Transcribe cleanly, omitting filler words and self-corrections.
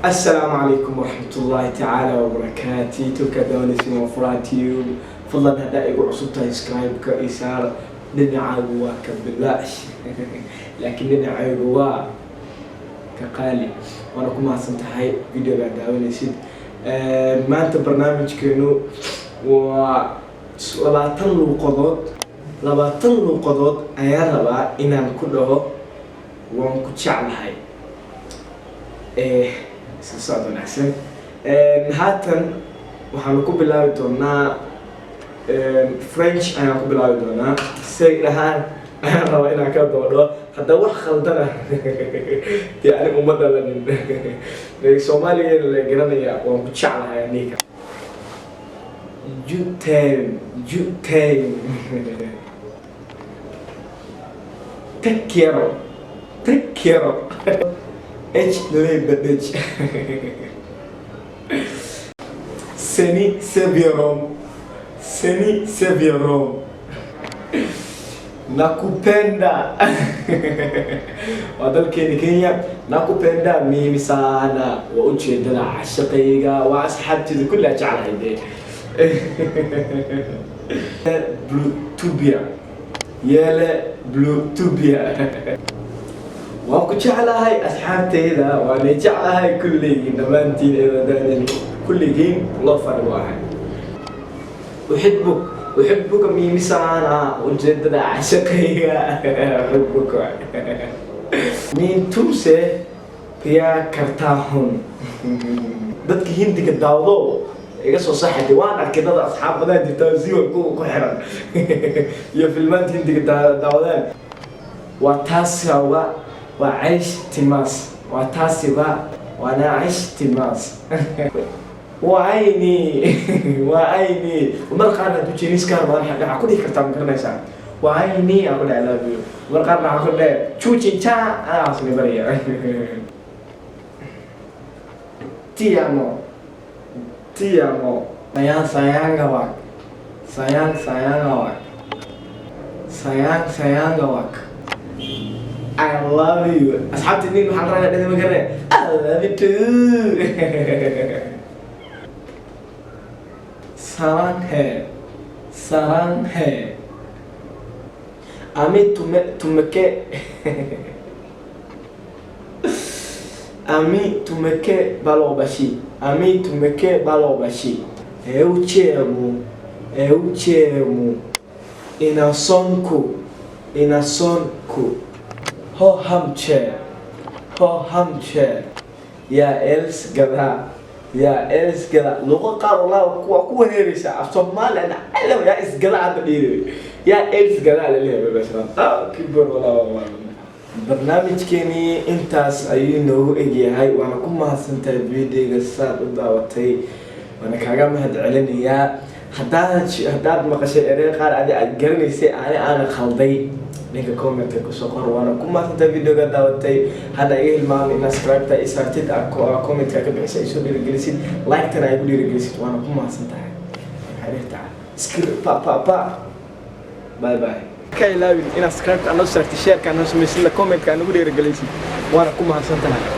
السلام عليكم ورحمة الله تعالى وبركاته. تكدون اسمه فراتيو فضلا هذا يقول عصوب سبسكرايب كإسارة لنا عاقوا كبلاش لكن لنا عاقوا كقالي وأنا كم حسنت هاي فيديو بعد أول شيء ما أنت برنامج كأنه لبعتن لقطات أيارها إن أنا كله وأنا كتشعل هاي سأصعد الأحسن هاتن وحنا كبلاوي دونا فرنش أنا كبلاوي دونا سيرها أنا رأينا كذا حتى واحد خلطنا يعني ممثلا الصومالي اللي جرانيا ومتشعلها يعني جوتين تكيرو H lebedec seni seviyorum nakupenda wadal Kenya nakupenda mimi sana wa ujeedada ashaqayga wa asxaabtida kullaa jeclahay bluetubia yele bluetubia وأنا جعلها أصحابتي وأنا جعلها كل جين دمانتين إذا كل جين الله فرد واحد أحبك ميمي سانا وجدد عشقية أحبك مين توسه يا كرتاهون dadka hindiga daawdo iga soo saxay waan arkay dad asxaabada jirta siwa ku xiran iyo filmaanta hindiga daawdaan waa taas وعيش تماس وتاسبا وانا عيش تماس وعيني ومرقانا دوجينيس كاربان حقا كودي كرتام كرنيسان وعيني اقول على بيو مرقانا اقول له تشوتشي تا انا اسمي بريا تيامو sayang gawak I love you. أصحابتي إني محررة ده مكانه. I love you too. sarang hai. Ami tumeke balobashi. Eu te amo. Inasonku. Ho hamche ya els gada luqa qaar walaa kuwa heeraysa af Soomaaliya alla ya is gada hada dhiri ya els gada la leeyahay bashan kibir walaa barnaamijkeeni intaas ayuu noogu egyahay waana ku mahadsantahay videoga saad u daawatay waana kaaga mahadcelinayaa haddaad maqashay erey qaar aad garanaysay aan khalday ninka comment ku soo qor waana ku mahadsantahay videoga daawatay hada iga hilmaamay in subscribe ta isartid comment ka bixisay soo dhiirigelisid like tan ay ku dhiirigelisid waana ku mahadsantahay xariirta skir pa bye kay laawin in subscribe ta noo sarti share ka noo sameeyay comment ka nagu dhiirigelisid waana ku mahadsantahay